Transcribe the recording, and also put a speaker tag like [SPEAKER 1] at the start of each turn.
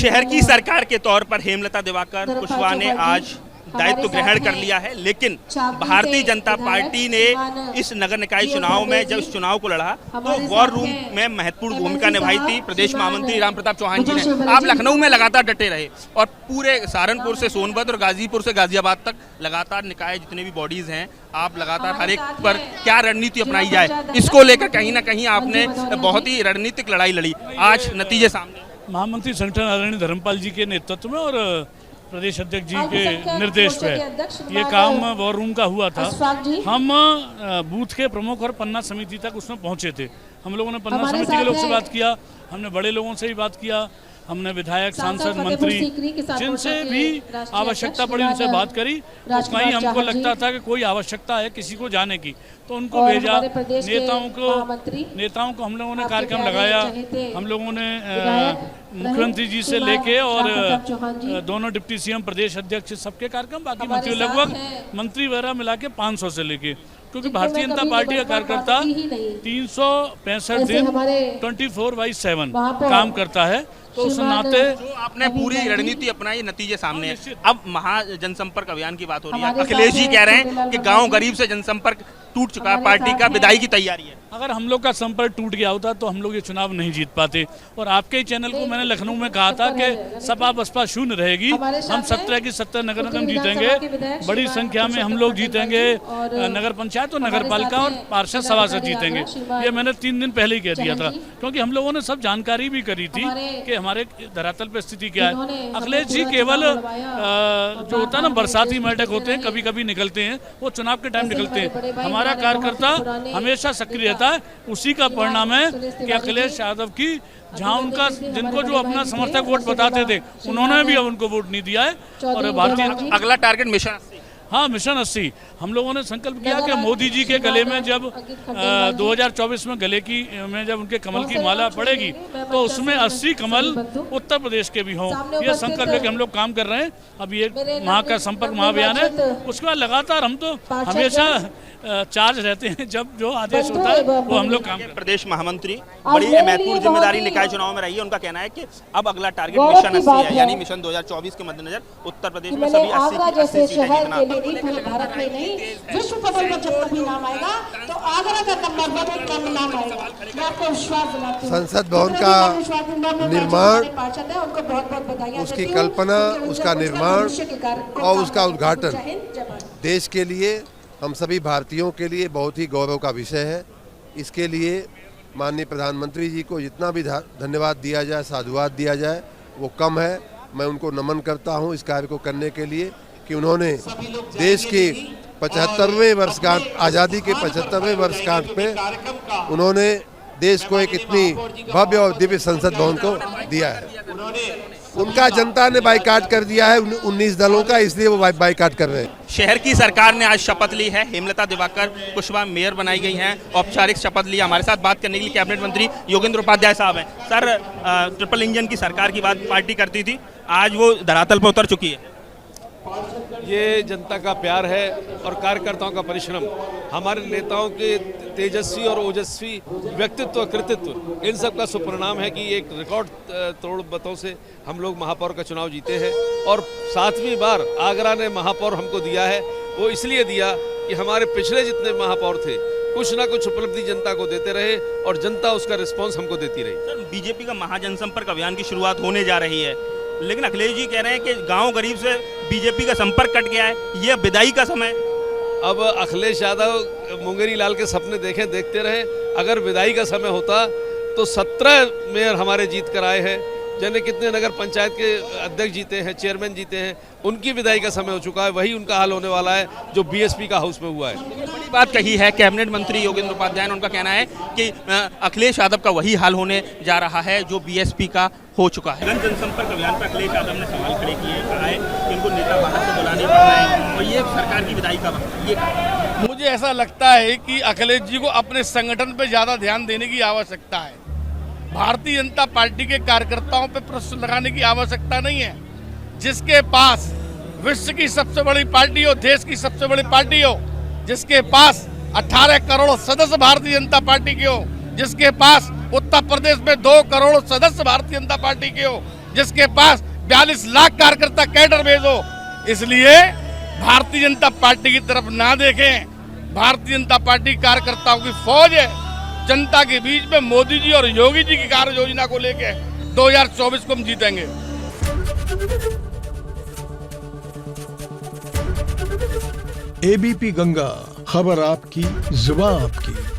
[SPEAKER 1] शहर की सरकार के तौर पर हेमलता दिवाकर कुशवाहा ने आज दायित्व ग्रहण कर लिया है, लेकिन भारतीय जनता पार्टी ने इस नगर निकाय चुनाव में जब इस चुनाव को लड़ा तो वॉर रूम में महत्वपूर्ण भूमिका निभाई थी प्रदेश महामंत्री राम प्रताप चौहान जी ने। आप लखनऊ में लगातार डटे रहे और पूरे सहारनपुर से सोनभद्र और गाजीपुर से गाजियाबाद तक लगातार निकाय जितने भी बॉडीज हैं, आप लगातार हर एक पर क्या रणनीति अपनाई जाए, इसको लेकर कहीं ना कहीं आपने बहुत ही रणनीतिक लड़ाई लड़ी। आज नतीजे सामने।
[SPEAKER 2] महामंत्री संगठन आदरणीय धर्मपाल जी के नेतृत्व में और प्रदेश अध्यक्ष जी के निर्देश पे ये काम वॉर रूम का हुआ था। हम बूथ के प्रमुख और पन्ना समिति तक उसमें पहुंचे थे। हम लोगों ने पन्ना समिति के लोग से बात किया, हमने बड़े लोगों से भी बात किया, हमने विधायक, सांसद, मंत्री जिनसे भी आवश्यकता पड़ी उनसे बात करी। तो कहीं हमको लगता था कि कोई आवश्यकता है किसी को जाने की तो उनको भेजा। नेताओं को हम लोगों ने कार्यक्रम लगाया। हम लोगों ने मुख्यमंत्री जी से लेके और दोनों डिप्टी सीएम, प्रदेश अध्यक्ष, सबके कार्यक्रम, बाकी मंत्री लगभग मंत्री वगैरह मिला के 500 से लेके, क्योंकि भारतीय जनता पार्टी का कार्यकर्ता 365 दिन 24/7 काम करता है। तो उस नाते
[SPEAKER 1] आपने पूरी रणनीति अपनाई, नतीजे सामने हैं। अब महाजनसंपर्क अभियान की बात हो रही है। अखिलेश जी कह रहे हैं कि गांव गरीब से जनसंपर्क टूट चुका है, पार्टी का विदाई की तैयारी है।
[SPEAKER 2] अगर हम लोग का संपर्क टूट गया होता तो हम लोग ये चुनाव नहीं जीत पाते। और आपके ही चैनल को मैंने लखनऊ में कहा था कि सपा बसपा शून्य रहेगी, हम 17 की 17 नगर निगम जीतेंगे, बड़ी संख्या में हम लोग जीतेंगे, नगर पंचायत और नगर पालिका और पार्षद सभासद जीतेंगे। ये मैंने 3 दिन पहले ही कह दिया था, क्योंकि हम लोगों ने सब जानकारी भी करी थी कि हमारे धरातल पर स्थिति क्या है। अखिलेश जी केवल जो होता है ना, बरसाती बैठक होते हैं, कभी कभी निकलते हैं, वो चुनाव के टाइम निकलते हैं। हमारा कार्यकर्ता हमेशा सक्रिय रहता है। उसी का परिणाम है कि अखिलेश यादव की जहां उनका जिनको जो अपना समर्थक वोट बताते थे उन्होंने भी अब उनको वोट नहीं दिया है। और भारतीय
[SPEAKER 1] अगला टारगेट मिशन,
[SPEAKER 2] हाँ, मिशन 80 हम लोगों ने संकल्प किया कि मोदी जी के गले में जब 2024 में गले की में जब उनके कमल की माला पड़ेगी तो उसमें 80 कमल उत्तर प्रदेश के भी हों। ये संकल्प लेकर हम लोग काम कर रहे हैं। अब ये वहाँ का संपर्क महाअभियान है, उसके बाद लगातार हम तो हमेशा चार्ज रहते हैं, जब जो आदेश होता है वो हम लोग काम करते हैं।
[SPEAKER 1] प्रदेश महामंत्री बड़ी महत्वपूर्ण जिम्मेदारी निकाय चुनाव में रही है। उनका कहना है कि अब अगला टारगेट मिशन 80 है, यानी मिशन 2024 के मद्देनजर उत्तर प्रदेश में सभी 80 सीटें जीतना।
[SPEAKER 3] भारत में नहीं, विश्व पटल पर जब कभी नाम आएगा तो आगरा का नंबर 1 का नाम आएगा। मैं आपको विश्वास दिलाती हूं।
[SPEAKER 4] संसद भवन का निर्माण, उसकी कल्पना, उसका निर्माण और उसका उद्घाटन देश के लिए, हम सभी भारतीयों के लिए बहुत ही गौरव का विषय है। इसके लिए माननीय प्रधानमंत्री जी को जितना भी धन्यवाद दिया जाए, साधुवाद दिया जाए, वो कम है। मैं उनको नमन करता हूँ इस कार्य को करने के लिए कि उन्होंने देश की 75वें वर्षगांठ, आज़ादी के 75वें वर्षगांठ पे उन्होंने देश को एक इतनी भव्य और दिव्य संसद भवन को दिया है। उनका जनता ने बाइकाट कर दिया है 19 दलों का, इसलिए वो बाइकाट कर रहे हैं।
[SPEAKER 1] शहर की सरकार ने आज शपथ ली है। हेमलता दिवाकर कुशवाहा मेयर बनाई गई हैं, औपचारिक शपथ ली। हमारे साथ बात करने के लिए कैबिनेट मंत्री योगेंद्र उपाध्याय साहब हैं। सर, ट्रिपल इंजन की सरकार की बात पार्टी करती थी, आज वो धरातल पर उतर चुकी है।
[SPEAKER 5] ये जनता का प्यार है और कार्यकर्ताओं का परिश्रम, हमारे नेताओं के तेजस्वी और ओजस्वी व्यक्तित्व, कृतित्व, इन सब का सुपरिणाम है कि एक रिकॉर्ड तोड़ मतों से हम लोग महापौर का चुनाव जीते हैं। और 7वीं बार आगरा ने महापौर हमको दिया है। वो इसलिए दिया कि हमारे पिछले जितने महापौर थे कुछ ना कुछ उपलब्धि जनता को देते रहे और जनता उसका रिस्पॉन्स हमको देती रही।
[SPEAKER 1] बीजेपी का महाजनसंपर्क अभियान की शुरुआत होने जा रही है, लेकिन अखिलेश जी कह रहे हैं कि गांव गरीब से बीजेपी का संपर्क कट गया है, ये विदाई का समय।
[SPEAKER 5] अब अखिलेश यादव मुंगेरी लाल के सपने देखते रहे। अगर विदाई का समय होता तो 17 मेयर हमारे जीत कर आए हैं, जिन्हें कितने नगर पंचायत के अध्यक्ष जीते हैं, चेयरमैन जीते हैं, उनकी विदाई का समय हो चुका है। वही उनका हाल होने वाला है जो बीएसपी का हाउस में हुआ है।
[SPEAKER 1] बड़ी बात कही है कैबिनेट मंत्री योगेंद्र उपाध्याय ने। उनका कहना है कि अखिलेश यादव का वही हाल होने जा रहा है जो बीएसपी का हो चुका है। जनसंपर्क अभियान पर अखिलेश यादव ने सवाल खड़े किए, कहा है कि उनको नेता बाहर से बुलाने पड़ रहे हैं और ये सरकार की विदाई का वक्त। ये
[SPEAKER 6] मुझे ऐसा लगता है कि अखिलेश जी को अपने संगठन पर ज़्यादा ध्यान देने की आवश्यकता है। भारतीय जनता पार्टी के कार्यकर्ताओं पर प्रश्न लगाने की आवश्यकता नहीं है। जिसके पास विश्व की सबसे बड़ी पार्टी हो, देश की सबसे बड़ी पार्टी हो, जिसके पास 18 करोड़ सदस्य भारतीय जनता पार्टी के हो, जिसके पास उत्तर प्रदेश में 2 करोड़ सदस्य भारतीय जनता पार्टी के हो, जिसके पास 42 लाख कार्यकर्ता कैडर भेजो। इसलिए भारतीय जनता पार्टी की तरफ ना देखें। भारतीय जनता पार्टी कार्यकर्ताओं की फौज है। जनता के बीच में मोदी जी और योगी जी की कार्य योजना को लेके 2024 को हम जीतेंगे।
[SPEAKER 7] एबीपी गंगा, खबर आपकी, जुबान आपकी।